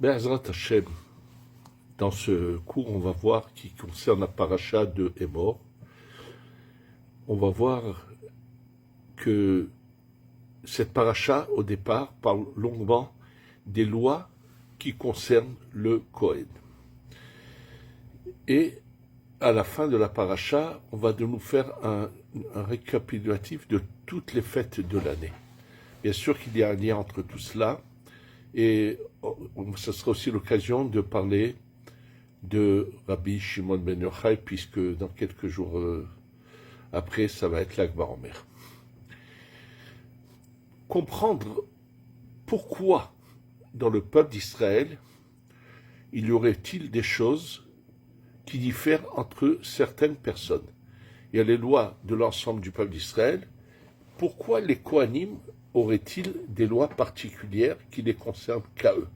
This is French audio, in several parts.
Be'ezrat Hashem, dans ce cours, on va voir, qui concerne la paracha de Hémor, on va voir que cette paracha, au départ, parle longuement des lois qui concernent le Kohen. Et à la fin de la paracha, on va de nous faire un récapitulatif de toutes les fêtes de l'année. Bien sûr qu'il y a un lien entre tout cela, et ce sera aussi l'occasion de parler de Rabbi Shimon ben Yochai, puisque dans quelques jours après, ça va être l'Akba Omer. Comprendre pourquoi dans le peuple d'Israël, il y aurait-il des choses qui diffèrent entre certaines personnes. Il y a les lois de l'ensemble du peuple d'Israël. Pourquoi les Kohanim auraient-ils des lois particulières qui les concernent qu'à eux?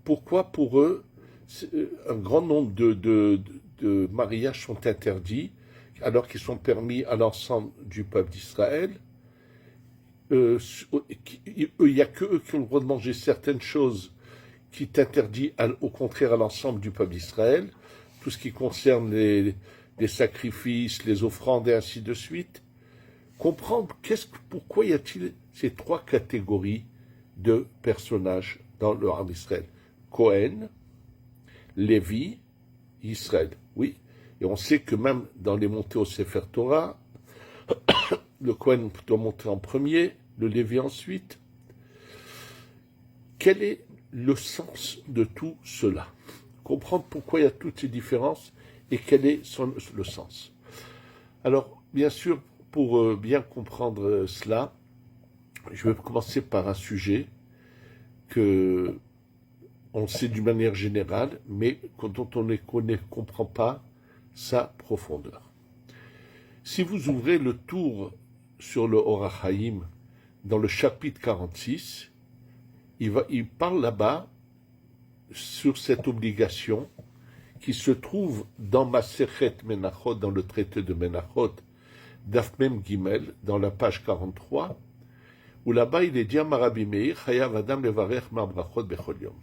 Pourquoi pour eux, un grand nombre de mariages sont interdits alors qu'ils sont permis à l'ensemble du peuple d'Israël? Il n'y a que eux qui ont le droit de manger certaines choses qui est interdit au contraire à l'ensemble du peuple d'Israël, tout ce qui concerne les sacrifices, les offrandes et ainsi de suite. Comprendre pourquoi y a-t-il ces trois catégories de personnages dans le Ham Israël. Kohen, Lévi, Israël. Oui, et on sait que même dans les montées au Sefer Torah, le Kohen doit monter en premier, le Lévi ensuite. Quel est le sens de tout cela? Comprendre pourquoi il y a toutes ces différences et quel est le sens. Alors, bien sûr, pour bien comprendre cela, je vais commencer par un sujet que on sait d'une manière générale, mais dont on ne comprend pas sa profondeur. Si vous ouvrez le tour sur le Or HaChaim, dans le chapitre 46, il parle là-bas sur cette obligation qui se trouve dans Masechet Menachot, dans le traité de Menachot, Daf Mem Gimel, dans la page 43, où là-bas il est dit à Rabbi Meir, Chayav Adam levarech ma brachot bechol yom.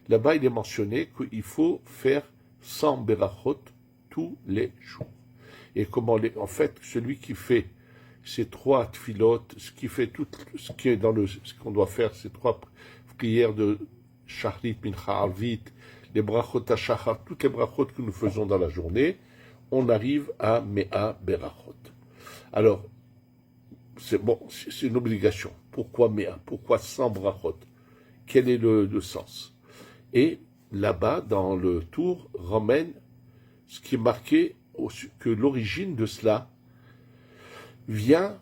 Là-bas il est mentionné qu'il faut faire 100 berachot tous les jours. Et comment en fait, celui qui fait ces trois tfilotes, ce qui fait tout ce qui est ce qu'on doit faire, ces trois prières de Shachrit, Mincha, Arvit, les brachot à Shachar, toutes les brachot que nous faisons dans la journée, on arrive à Mea Berachot. Alors, c'est une obligation. Pourquoi Mea? Pourquoi 100 brachot? Quel est le sens? Et là-bas, dans le tour, ramène ce qui est marqué que l'origine de cela vient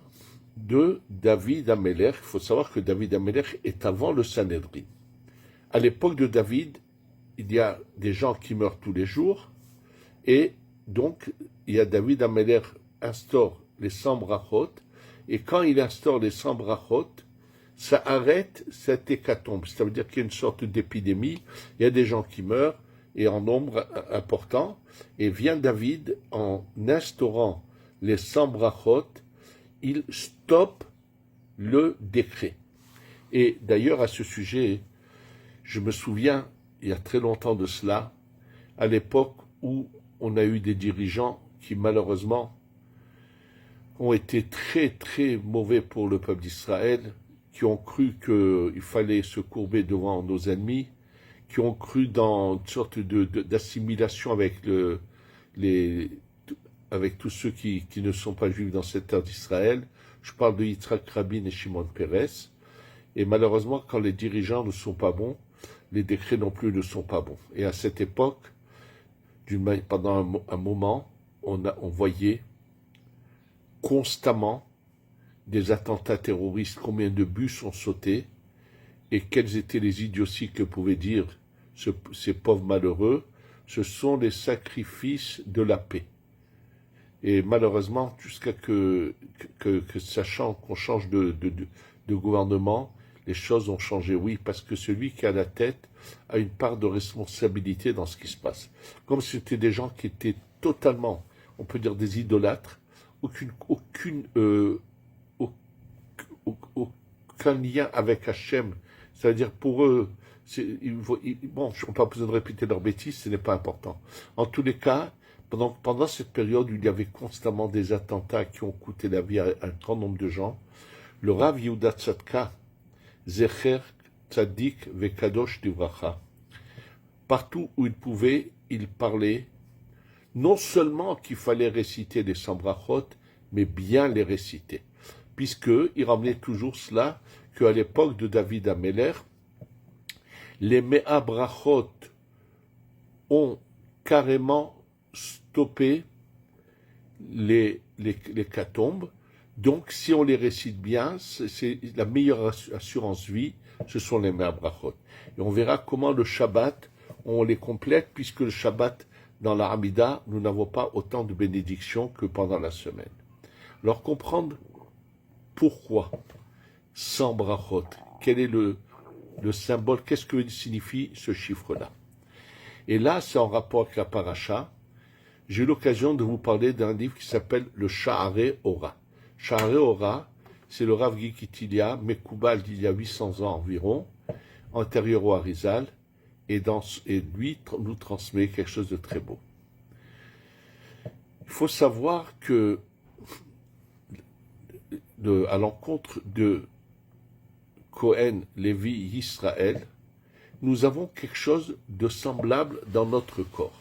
de David Amelech. Il faut savoir que David Amelech est avant le Sanhedrin. À l'époque de David, il y a des gens qui meurent tous les jours, et donc il y a David Amelech instaure les 100 brachot, et quand il instaure les 100 brachot, ça arrête cette hécatombe. Ça veut dire qu'il y a une sorte d'épidémie, il y a des gens qui meurent, et en nombre important, et vient David, en instaurant les 100 brachot, il stoppe le décret. Et d'ailleurs, à ce sujet, je me souviens, il y a très longtemps de cela, à l'époque où on a eu des dirigeants qui, malheureusement, ont été très, très mauvais pour le peuple d'Israël, qui ont cru qu'il fallait se courber devant nos ennemis, qui ont cru dans une sorte d'assimilation avec avec tous ceux qui ne sont pas juifs dans cette terre d'Israël. Je parle de Yitzhak Rabin et Shimon Peres. Et malheureusement, quand les dirigeants ne sont pas bons, les décrets non plus ne sont pas bons. Et à cette époque, pendant un moment, on voyait constamment des attentats terroristes, combien de bus ont sauté, et quelles étaient les idioties que pouvaient dire ces pauvres malheureux. Ce sont les sacrifices de la paix. Et malheureusement, jusqu'à qu'on change de gouvernement, les choses ont changé, oui, parce que celui qui a la tête a une part de responsabilité dans ce qui se passe. Comme c'était des gens qui étaient totalement, on peut dire des idolâtres, aucun lien avec Hachem. C'est-à-dire pour eux, Bon, je n'ai pas besoin de répéter leurs bêtises, ce n'est pas important. En tous les cas, pendant cette période où il y avait constamment des attentats qui ont coûté la vie à un grand nombre de gens, le Rav Yehuda Tzadka, Zecher Tzadik Vekadosh Divracha, partout où il pouvait, il parlait non seulement qu'il fallait réciter les 100 brachot, mais bien les réciter. Puisqu'il ramenait toujours cela, qu'à l'époque de David Améler, les Mea brachot ont carrément stoppé les catombes. Donc, si on les récite bien, c'est la meilleure assurance vie, ce sont les Mea brachot. Et on verra comment le Shabbat, on les complète, puisque le Shabbat, dans la Hamida, nous n'avons pas autant de bénédictions que pendant la semaine. Alors, comprendre pourquoi 100 brachot, quel est le symbole, qu'est-ce que signifie ce chiffre-là. Et là, c'est en rapport avec la paracha. J'ai eu l'occasion de vous parler d'un livre qui s'appelle le Sha'arei Ora. Sha'arei Ora, c'est le Rav Gikitilia, Mekoubal d'il y a 800 ans environ, antérieur au Harizal, et lui nous transmet quelque chose de très beau. Il faut savoir que, à l'encontre de Cohen, Lévi, Israël, nous avons quelque chose de semblable dans notre corps.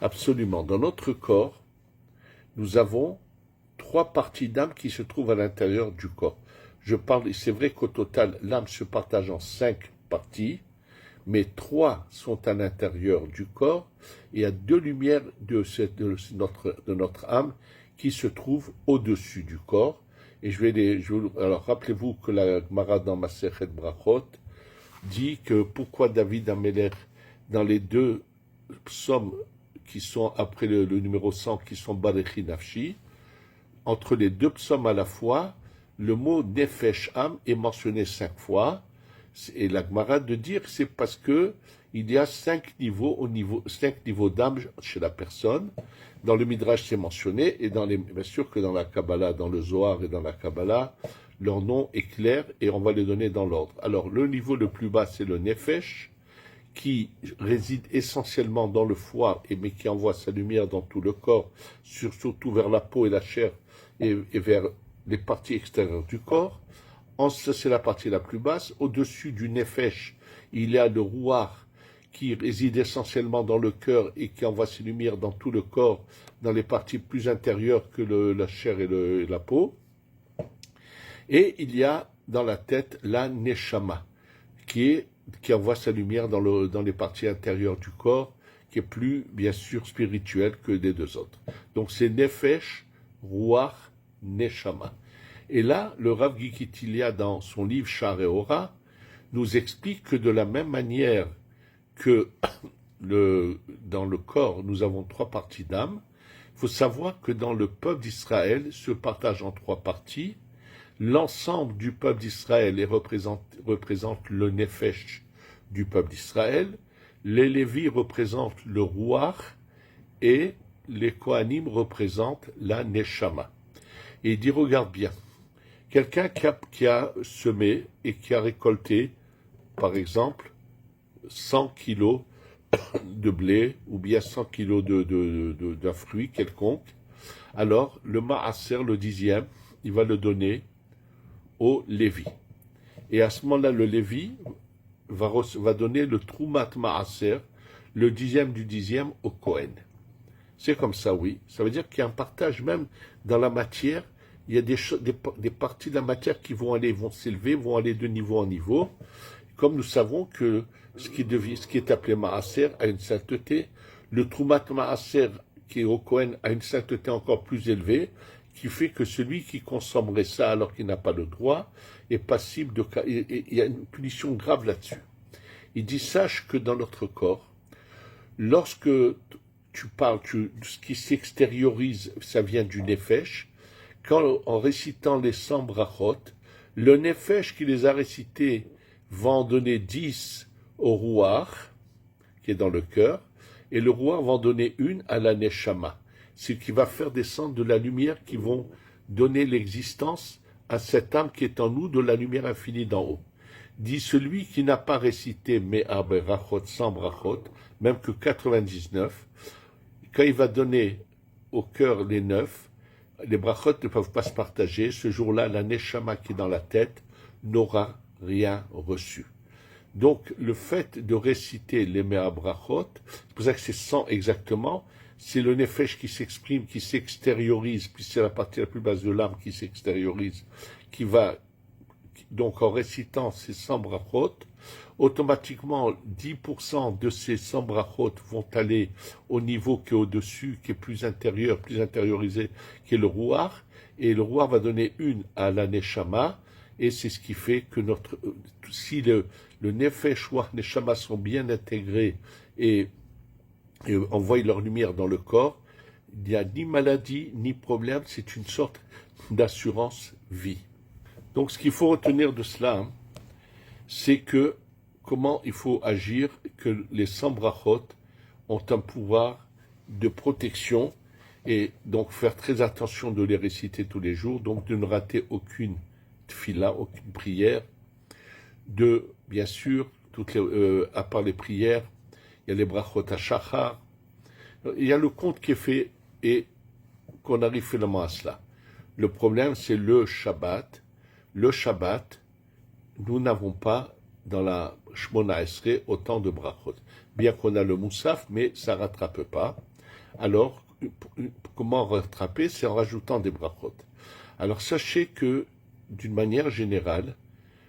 Absolument. Dans notre corps, nous avons 3 parties d'âme qui se trouvent à l'intérieur du corps. C'est vrai qu'au total, l'âme se partage en 5 parties, mais 3 sont à l'intérieur du corps, et il y a 2 lumières de notre âme qui se trouvent au-dessus du corps. Et alors rappelez-vous que la Gemara dans Masechet Brachot dit que pourquoi David Améler, dans les 2 psaumes qui sont après le numéro 100, qui sont Barechi Nafshi, entre les 2 psaumes à la fois, le mot Nefesh Am est mentionné 5 fois, et la Gemara de dire c'est parce que il y a 5 niveaux d'âme chez la personne. Dans le Midrash, c'est mentionné, et bien sûr que dans la Kabbalah, dans le Zohar et dans la Kabbalah, leur nom est clair, et on va les donner dans l'ordre. Alors, le niveau le plus bas, c'est le Nefesh, qui réside essentiellement dans le foie, mais qui envoie sa lumière dans tout le corps, surtout vers la peau et la chair, et vers les parties extérieures du corps. Ça, c'est la partie la plus basse. Au-dessus du Nefesh, il y a le Ruach, qui réside essentiellement dans le cœur et qui envoie ses lumières dans tout le corps, dans les parties plus intérieures que la chair et la peau. Et il y a dans la tête la Neshama, qui envoie sa lumière dans les parties intérieures du corps, qui est plus, bien sûr, spirituelle que les 2 autres. Donc c'est Nefesh, Ruach, Neshama. Et là, le Rav Gikitilia, dans son livre Sha'arei Ora, nous explique que de la même manière que dans le corps, nous avons 3 parties d'âme, il faut savoir que dans le peuple d'Israël se partage en 3 parties. L'ensemble du peuple d'Israël représente le Nefesh du peuple d'Israël, les Lévis représentent le Ruach et les Kohanim représentent la Neshama. Et il dit, regarde bien, quelqu'un qui a semé et qui a récolté, par exemple, 100 kilos de blé ou bien 100 kilos d'un fruit quelconque, alors le Maaser, le 10e, il va le donner au Lévi. Et à ce moment-là, le Lévi va donner le Troumat Maaser, le 10e du 10e au Kohen. C'est comme ça, oui. Ça veut dire qu'il y a un partage même dans la matière. Il y a des parties de la matière qui vont s'élever, vont aller de niveau en niveau. Comme nous savons que ce qui est appelé Maaser a une sainteté, le Troumat Maaser qui est au Kohen a une sainteté encore plus élevée, qui fait que celui qui consommerait ça alors qu'il n'a pas le droit est passible il y a une punition grave là-dessus. Il dit, sache que dans notre corps, lorsque tu parles, ce qui s'extériorise, ça vient du Nefesh, en récitant les 100 brachot, le Nefesh qui les a récités va en donner 10 au Ruach, qui est dans le cœur, et le Ruach va en donner 1 à la Neshama, ce qui va faire descendre de la lumière qui vont donner l'existence à cette âme qui est en nous, de la lumière infinie d'en haut. dit celui qui n'a pas récité Me'a Berachot sans brachot, même que 99, quand il va donner au cœur les 9, les brachot ne peuvent pas se partager. Ce jour-là, la neshama qui est dans la tête n'aura rien reçu. Donc, le fait de réciter les Me'a Brachot, c'est pour ça que c'est 100 exactement, c'est le nefesh qui s'exprime, qui s'extériorise, puis c'est la partie la plus basse de l'âme qui s'extériorise, qui va, donc en récitant ces 100 brachot, automatiquement 10% de ces 100 brachot vont aller au niveau qui est au-dessus, qui est plus intérieur, plus intériorisé, qui est le rouar, et le rouar va donner une à la neshama, et c'est ce qui fait que si le nefesh ou la neshama sont bien intégrés et envoient leur lumière dans le corps, il n'y a ni maladie, ni problème, c'est une sorte d'assurance vie. Donc ce qu'il faut retenir de cela, c'est que comment il faut agir, que les 100 brachot ont un pouvoir de protection, et donc faire très attention de les réciter tous les jours, donc de ne rater aucune tfila, aucune prière, de, bien sûr, à part les prières, il y a les brachot à shachar, il y a le compte qui est fait et qu'on arrive finalement à cela. Le problème, c'est le Shabbat. Le Shabbat, nous n'avons pas dans la Shmona Esrei autant de brachot. Bien qu'on a le Moussaf, mais ça ne rattrape pas. Alors, comment rattraper? C'est en rajoutant des brachot. Alors, sachez que, d'une manière générale,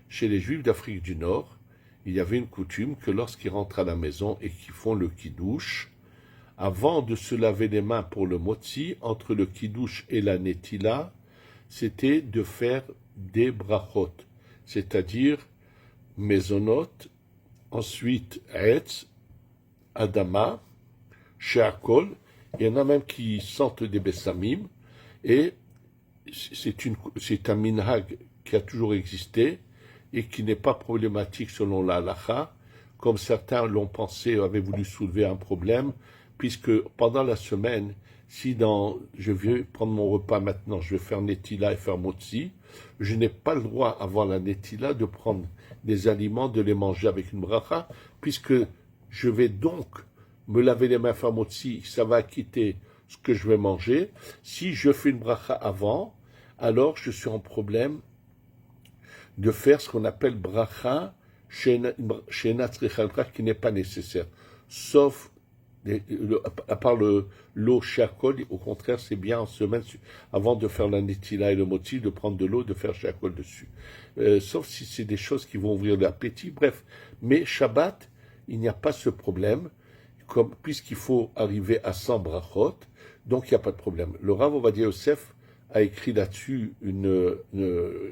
chez les Juifs d'Afrique du Nord, il y avait une coutume que lorsqu'ils rentrent à la maison et qu'ils font le kiddush, avant de se laver les mains pour le motzi, entre le kiddush et la netila, c'était de faire des brachot, c'est-à-dire mezonot, ensuite etz, adama, sheakol, il y en a même qui sentent des bessamim, et c'est un minhag qui a toujours existé et qui n'est pas problématique selon la halacha, comme certains l'ont pensé, avaient voulu soulever un problème, puisque pendant la semaine, si je vais prendre mon repas maintenant, je vais faire netila et faire motzi, je n'ai pas le droit avant la netila de prendre des aliments, de les manger avec une bracha, puisque je vais donc me laver les mains, faire motzi, ça va quitter ce que je vais manger. Si je fais une bracha avant, alors je suis en problème de faire ce qu'on appelle bracha she'ena tzricha qui n'est pas nécessaire, sauf à part l'eau sheakol, au contraire, c'est bien en semaine, avant de faire la netila et le motzi, de prendre de l'eau, de faire sheakol dessus. Sauf si c'est des choses qui vont ouvrir l'appétit, bref. Mais Shabbat, il n'y a pas ce problème, puisqu'il faut arriver à 100 brachot, donc il n'y a pas de problème. Le Rav Ovadia Yosef a écrit là-dessus,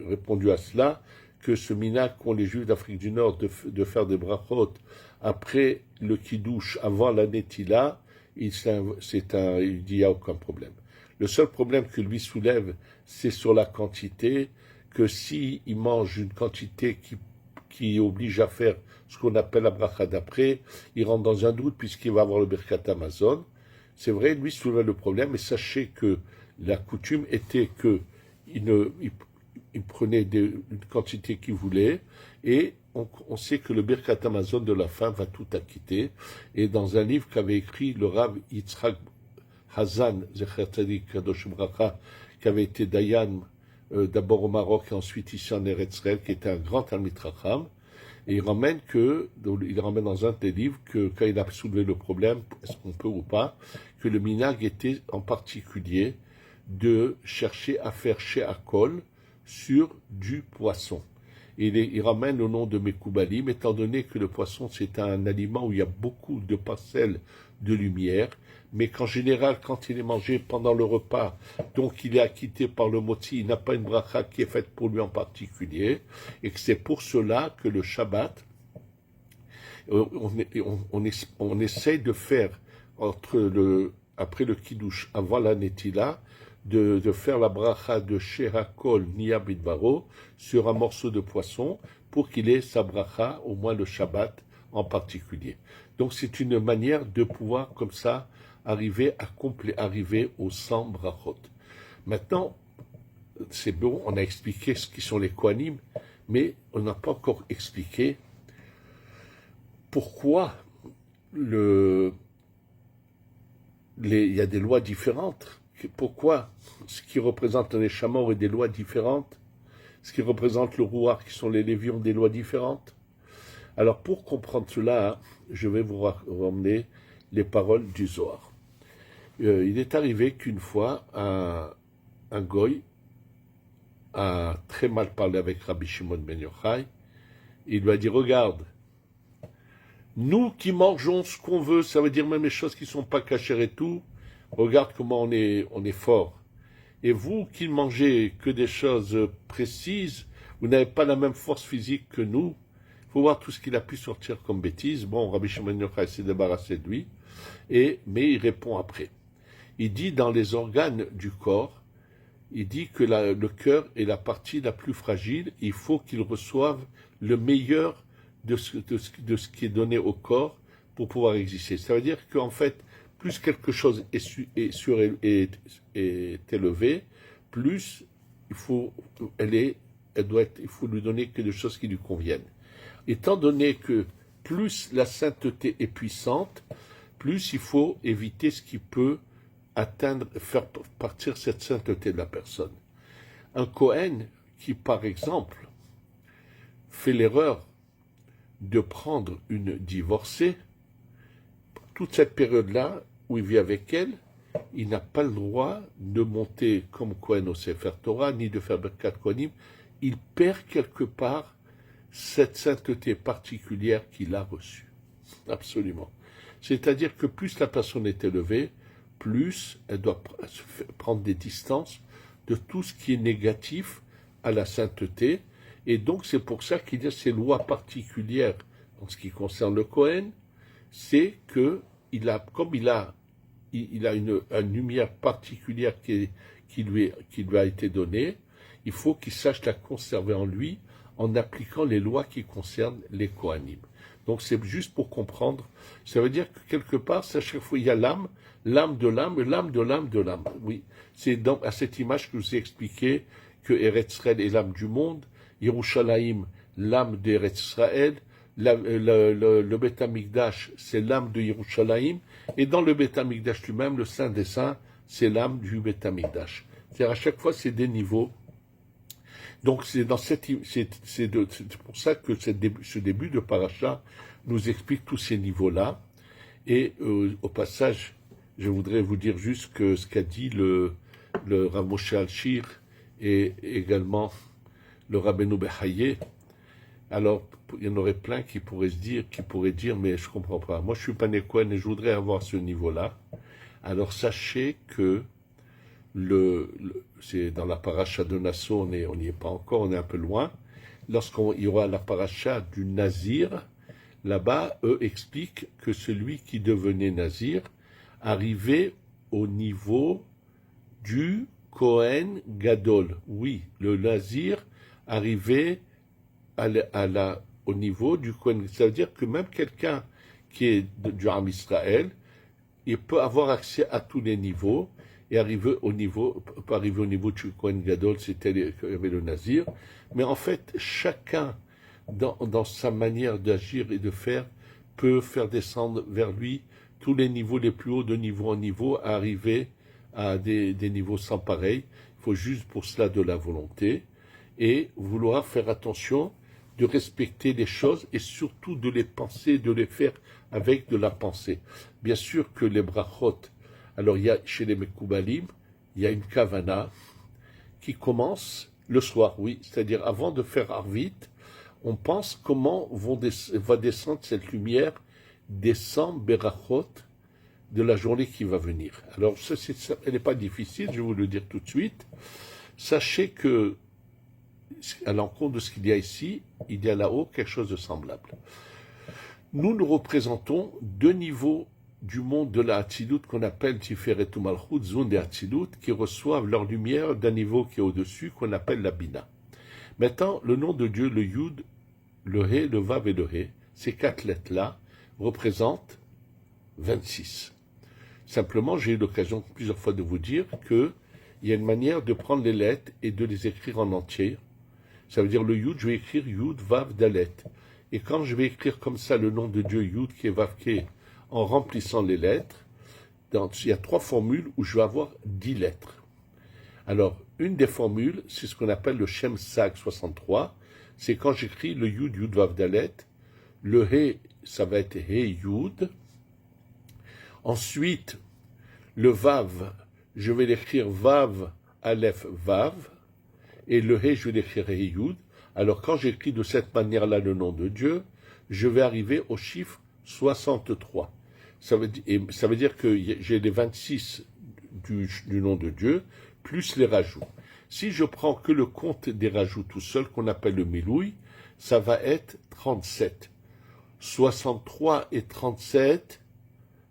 répondu à cela, que ce minhag qu'ont les Juifs d'Afrique du Nord de faire des brachot après le kiddush, avant la netila, il dit il n'y a aucun problème. Le seul problème que lui soulève, c'est sur la quantité, que s'il mange une quantité qui oblige à faire ce qu'on appelle la bracha d'après, il rentre dans un doute puisqu'il va avoir le Birkat Hamazon. C'est vrai, lui soulève le problème, mais sachez que la coutume était que il prenait une quantité qu'il voulait, et on sait que le Birkat Hamazon de la fin va tout acquitter. Et dans un livre qu'avait écrit le Rav Yitzhak Hazan, Zecher Tzadik Kadosh Bracha, qui avait été Dayan d'abord au Maroc et ensuite ici en Eretz Israël, qui était un grand Talmid Chacham, et il ramène dans un des livres que quand il a soulevé le problème, est-ce qu'on peut ou pas, que le minhag était en particulier de chercher à faire sheakol sur du poisson. Et il ramène au nom de Mekoubalim, étant donné que le poisson c'est un aliment où il y a beaucoup de parcelles de lumière, mais qu'en général, quand il est mangé pendant le repas, donc il est acquitté par le motzi, il n'a pas une bracha qui est faite pour lui en particulier, et que c'est pour cela que le Shabbat, on essaye de faire après le kiddush, avant la netila, de faire la bracha de Sheakol Nia Bidbaro sur un morceau de poisson pour qu'il ait sa bracha, au moins le Shabbat en particulier. Donc c'est une manière de pouvoir comme ça arriver aux 100 brachot. Maintenant, c'est bon, on a expliqué ce qui sont les kohanim, Mais on n'a pas encore expliqué pourquoi il y a des lois différentes. Pourquoi ce qui représente les Neshama aurait des lois différentes, ce qui représente le Rouar, qui sont les Lévi, ont des lois différentes. Alors pour comprendre cela, je vais vous ramener les paroles du Zohar. Il est arrivé qu'une fois, un goy a très mal parlé avec Rabbi Shimon ben Yochai. Il lui a dit, regarde, nous qui mangeons ce qu'on veut, ça veut dire même les choses qui ne sont pas cachères et tout, regarde comment on est fort. Et vous qui ne mangez que des choses précises, vous n'avez pas la même force physique que nous. Il faut voir tout ce qu'il a pu sortir comme bêtises. Bon, Rabbi Shimon ben Yochai s'est débarrassé de lui, mais il répond après. Il dit dans les organes du corps, il dit que le cœur est la partie la plus fragile, il faut qu'il reçoive le meilleur de ce qui est donné au corps pour pouvoir exister. Ça veut dire qu'en fait, plus quelque chose est élevé, plus il faut lui donner que des choses qui lui conviennent. Étant donné que plus la sainteté est puissante, plus il faut éviter ce qui peut faire partir cette sainteté de la personne. Un Kohen qui, par exemple, fait l'erreur de prendre une divorcée, toute cette période-là où il vit avec elle, il n'a pas le droit de monter comme Kohen au Sefer Torah, ni de faire Birkat Kohanim. Il perd quelque part cette sainteté particulière qu'il a reçue. Absolument. C'est-à-dire que plus la personne est élevée, plus elle doit prendre des distances de tout ce qui est négatif à la sainteté. Et donc c'est pour ça qu'il y a ces lois particulières en ce qui concerne le Kohen, c'est que comme il a une lumière particulière qui lui a été donnée, il faut qu'il sache la conserver en lui en appliquant les lois qui concernent les Kohanim. Donc c'est juste pour comprendre. Ça veut dire que quelque part, à chaque fois, il y a l'âme de l'âme, l'âme de l'âme de l'âme. Oui, c'est à cette image que je vous ai expliqué que Eretz Israël est l'âme du monde, Yerushalayim, l'âme d'Eretz Israël, le Beth Amikdash, c'est l'âme de Yerushalayim, et dans le Beth Amikdash lui-même, le Saint des Saints, c'est l'âme du Beth Amikdash. C'est-à-dire à chaque fois, c'est des niveaux. Donc c'est pour ça que ce début de paracha nous explique tous ces niveaux-là. Et au passage, je voudrais vous dire juste que ce qu'a dit le Rav Moshe Alshir et également le Rabbeinu Behaye, alors il y en aurait plein qui pourraient dire, mais je comprends pas. Moi, je suis pas né Kohen et je voudrais avoir ce niveau-là. Alors sachez que c'est dans la paracha de Nassau, on n'y est pas encore, on est un peu loin. Lorsqu'il y aura la paracha du Nazir, là-bas, eux expliquent que celui qui devenait Nazir arrivait au niveau du Kohen Gadol. Oui, le Nazir arrivait au niveau du Kohen. Ça veut dire que même quelqu'un qui est du Ham Israël, il peut avoir accès à tous les niveaux et arriver au niveau du Kohen Gadol, c'était le Nazir. Mais en fait, chacun, dans sa manière d'agir et de faire, peut faire descendre vers lui tous les niveaux les plus hauts, de niveau en niveau, à arriver à des niveaux sans pareil. Il faut juste pour cela de la volonté et vouloir faire attention de respecter les choses et surtout de les penser, de les faire avec de la pensée. Bien sûr que les brachot, alors il y a chez les Mekoubalim, il y a une kavana qui commence le soir, oui, c'est-à-dire avant de faire Arvit, on pense comment va descendre cette lumière des 100 berachot de la journée qui va venir. Alors elle n'est pas difficile, je vais vous le dire tout de suite. Sachez que à l'encontre de ce qu'il y a ici, il y a là-haut quelque chose de semblable. Nous représentons deux niveaux du monde de la Hatzilut qu'on appelle Tiferet ou Malchut, zone des Hatzilut, qui reçoivent leur lumière d'un niveau qui est au-dessus, qu'on appelle la Bina. Maintenant, le nom de Dieu, le Yud, le He, le Vav et le He, ces quatre lettres-là représentent 26. Simplement, j'ai eu l'occasion plusieurs fois de vous dire qu'il y a une manière de prendre les lettres et de les écrire en entier. Ça veut dire le Yud, je vais écrire Yud, Vav, Dalet. Et quand je vais écrire comme ça le nom de Dieu, Yud, qui est Vav, qui est, en remplissant les lettres, il y a 3 formules où je vais avoir 10 lettres. Alors, une des formules, c'est ce qu'on appelle le Shem Sag 63. C'est quand j'écris le Yud, Yud, Vav, Dalet. Le He, ça va être He, Yud. Ensuite, le Vav, je vais l'écrire Vav, Aleph, Vav. Et le He, je vais l'écrire He, Yud. Alors, quand j'écris de cette manière-là le nom de Dieu, je vais arriver au chiffre 63. Ça veut dire que j'ai les 26 du nom de Dieu, plus les rajouts. Si je prends que le compte des rajouts tout seul, qu'on appelle le milouï, ça va être 37. 63 et 37,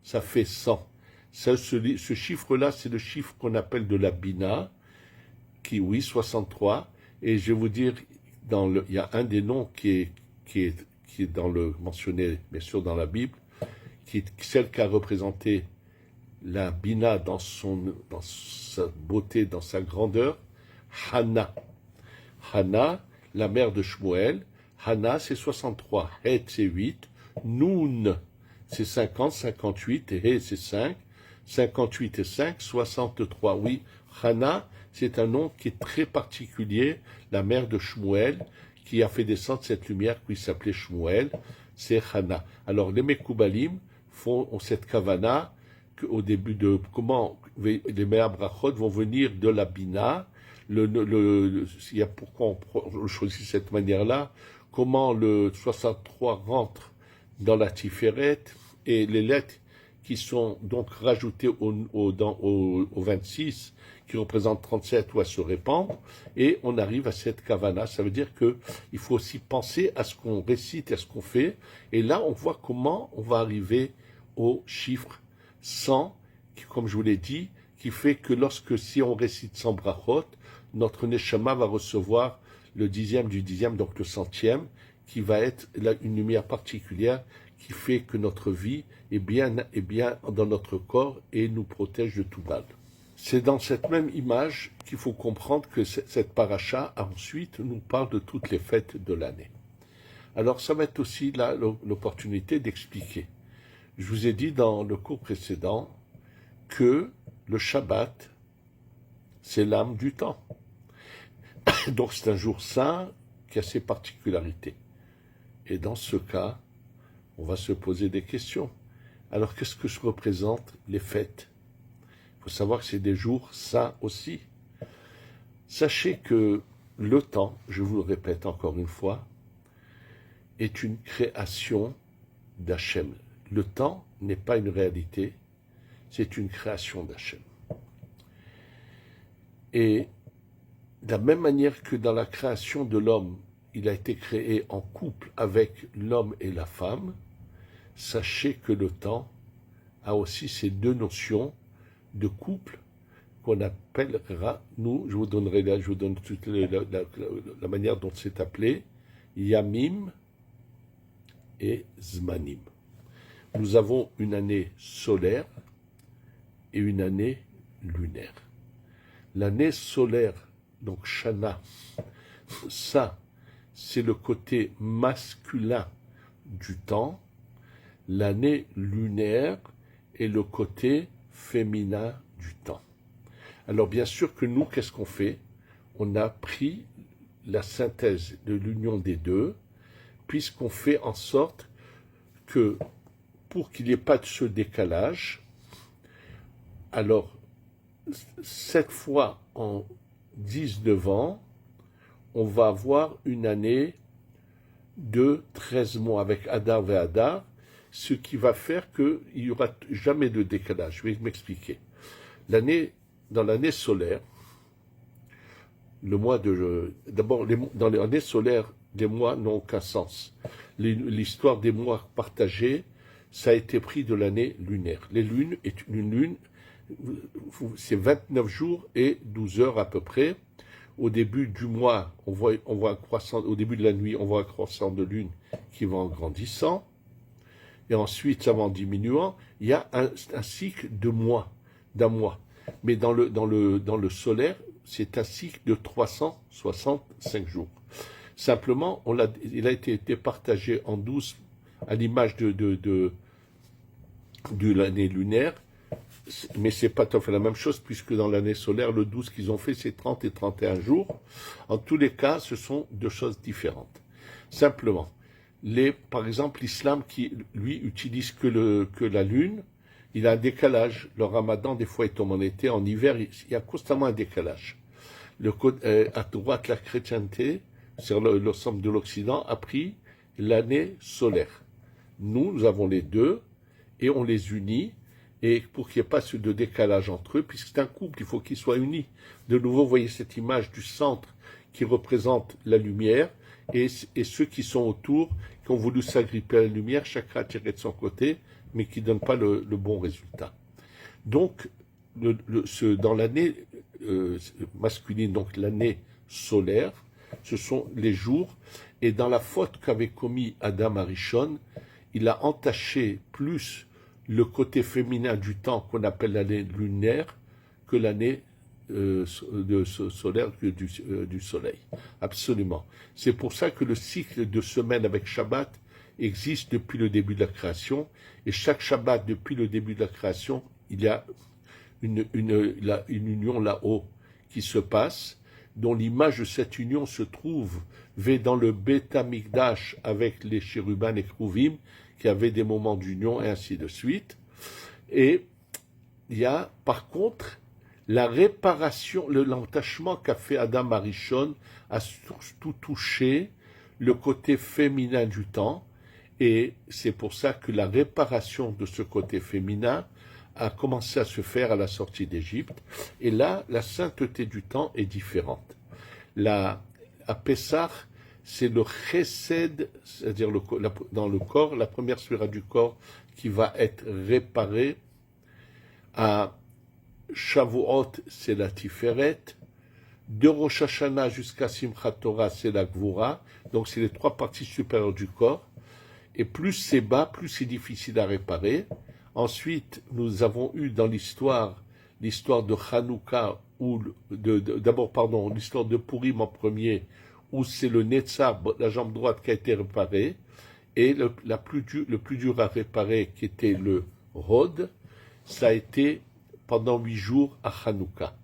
ça fait 100. Ce chiffre-là, c'est le chiffre qu'on appelle de la Bina, qui, oui, 63. Et je vais vous dire, il y a un des noms qui est mentionné, bien sûr, dans la Bible, qui est celle qui a représenté la Bina dans sa beauté, dans sa grandeur, Hana. Hana, la mère de Shmuel. Hana, c'est 63. Het, c'est 8. Noun, c'est 50, 58. Et He, c'est 5. 58 et 5, 63. Oui, Hana, c'est un nom qui est très particulier. La mère de Shmuel, qui a fait descendre cette lumière qui s'appelait Shmuel, c'est Hana. Alors, les Mekoubalim ont cette kavana au début de comment les Mea Brachot vont venir de la Bina. Il y a pourquoi on choisit cette manière-là, comment le 63 rentre dans la Tiferet et les lettres qui sont donc rajoutées au 26, qui représentent 37, doivent se répandre, et on arrive à cette kavana. Ça veut dire qu'il faut aussi penser à ce qu'on récite, à ce qu'on fait, et là on voit comment on va arriver au chiffre 100, qui, comme je vous l'ai dit, qui fait que si on récite 100 brachot, notre neshama va recevoir le 10e du 10e, donc le 100e, qui va être là une lumière particulière qui fait que notre vie est bien dans notre corps et nous protège de tout mal. C'est dans cette même image qu'il faut comprendre que cette paracha, ensuite, nous parle de toutes les fêtes de l'année. Alors, ça va être aussi là l'opportunité d'expliquer. Je vous ai dit dans le cours précédent que le Shabbat, c'est l'âme du temps. Donc c'est un jour saint qui a ses particularités. Et dans ce cas, on va se poser des questions. Alors qu'est-ce que représentent les fêtes? Il faut savoir que c'est des jours saints aussi. Sachez que le temps, je vous le répète encore une fois, est une création d'Hachem. Le temps n'est pas une réalité, c'est une création d'Hachem. Et de la même manière que dans la création de l'homme, il a été créé en couple avec l'homme et la femme, sachez que le temps a aussi ces deux notions de couple qu'on appellera, je vous donne toute la manière dont c'est appelé, Yamim et Zmanim. Nous avons une année solaire et une année lunaire. L'année solaire, donc Shana, ça, c'est le côté masculin du temps. L'année lunaire est le côté féminin du temps. Alors bien sûr que nous, qu'est-ce qu'on fait? On a pris la synthèse de l'union des deux, puisqu'on fait en sorte que, pour qu'il n'y ait pas de ce décalage, alors, 7 fois en 19 ans, on va avoir une année de 13 mois avec Adar et Adar, ce qui va faire qu'il n'y aura jamais de décalage. Je vais m'expliquer. Dans l'année solaire, d'abord, dans l'année solaire, les mois n'ont aucun sens. L'histoire des mois partagés, ça a été pris de l'année lunaire. Les lunes est une lune, c'est 29 jours et 12 heures à peu près. Au début du mois, on voit un croissant, au début de la nuit, on voit un croissant de lune qui va en grandissant. Et ensuite, ça va en diminuant. Il y a un cycle d'un mois. Mais dans le solaire, c'est un cycle de 365 jours. Simplement, il a été départagé en 12 à l'image de l'année lunaire, mais c'est pas tout à fait la même chose puisque dans l'année solaire, le 12 qu'ils ont fait, c'est 30 et 31 jours. En tous les cas, ce sont deux choses différentes. Simplement, par exemple, l'islam qui, lui, utilise que la lune, il a un décalage. Le ramadan, des fois, il tombe en été. En hiver, il y a constamment un décalage. À droite, la chrétienté, c'est l'ensemble de l'Occident, a pris l'année solaire. Nous avons les deux et on les unit. Et pour qu'il n'y ait pas de décalage entre eux, puisque c'est un couple, il faut qu'ils soient unis. De nouveau, vous voyez cette image du centre qui représente la lumière et ceux qui sont autour, qui ont voulu s'agripper à la lumière, chacun a tiré de son côté, mais qui ne donnent pas le bon résultat. Donc, dans l'année masculine, donc l'année solaire, ce sont les jours, et dans la faute qu'avait commis Adam Arishon, il a entaché plus le côté féminin du temps qu'on appelle l'année lunaire que l'année solaire du soleil. Absolument. C'est pour ça que le cycle de semaine avec Shabbat existe depuis le début de la création, et chaque Shabbat depuis le début de la création, il y a une union là-haut qui se passe, dont l'image de cette union se trouve dans le Beth Amikdash avec les chérubins et Kruvim, qui avaient des moments d'union et ainsi de suite. Et il y a par contre la réparation, l'entachement qu'a fait Adam Arishon a surtout touché le côté féminin du temps, et c'est pour ça que la réparation de ce côté féminin a commencé à se faire à la sortie d'Égypte, et là la sainteté du temps est différente. À Pessah, c'est le chesed, c'est-à-dire dans le corps, la première sphère du corps qui va être réparée. À Shavuot, c'est la Tiferet. De Rosh Hashanah jusqu'à Simchat Torah, c'est la Gvura. Donc c'est les trois parties supérieures du corps. Et plus c'est bas, plus c'est difficile à réparer. Ensuite, nous avons eu dans l'histoire de Hanouka, l'histoire de Purim en premier, où c'est le Netzar, la jambe droite, qui a été réparée, et le plus dur à réparer, qui était le Hod, ça a été pendant 8 jours à Hanouka.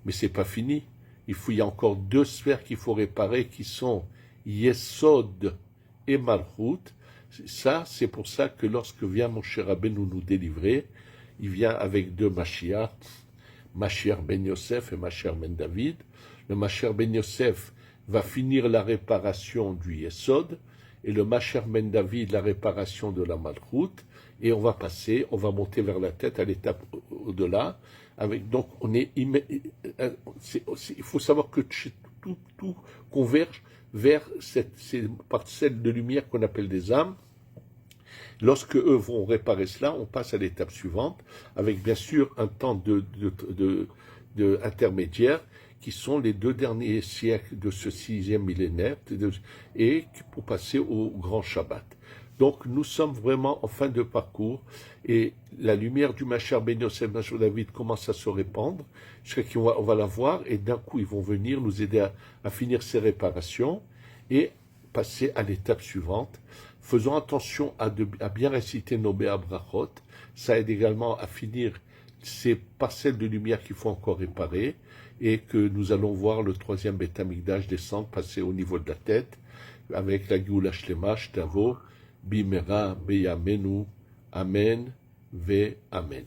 Mais c'est pas fini. Il y a encore 2 sphères qu'il faut réparer, qui sont Yesod et Malchut. Ça, c'est pour ça que lorsque vient Moshe Rabbeinu nous délivrer, il vient avec 2 Mashiach, Mashiach ben Yosef et Mashiach ben David. Le Mashiach ben Yosef va finir la réparation du Yesod, et le Mashiach ben David la réparation de la Malchut, et on va monter vers la tête à l'étape au-delà. Donc il faut savoir que tout converge vers ces parcelles de lumière qu'on appelle des âmes. Lorsque eux vont réparer cela, on passe à l'étape suivante, avec bien sûr un temps intermédiaire, qui sont les 2 derniers siècles de ce 6e millénaire, et pour passer au grand Shabbat. Donc nous sommes vraiment en fin de parcours, et la lumière du Mashiach ben Yosef, Mashiach David commence à se répandre, jusqu'à qu'on va la voir, et d'un coup ils vont venir nous aider à finir ces réparations, et passer à l'étape suivante. Faisons attention à bien réciter nos Béa Brachot, ça aide également à finir ces parcelles de lumière qu'il faut encore réparer, et que nous allons voir le 3e Beth Amikdash descendre, passer au niveau de la tête, avec la Géoula Shlema, Shtavo, Bimera, Beyamenu, Amen, Ve Amen.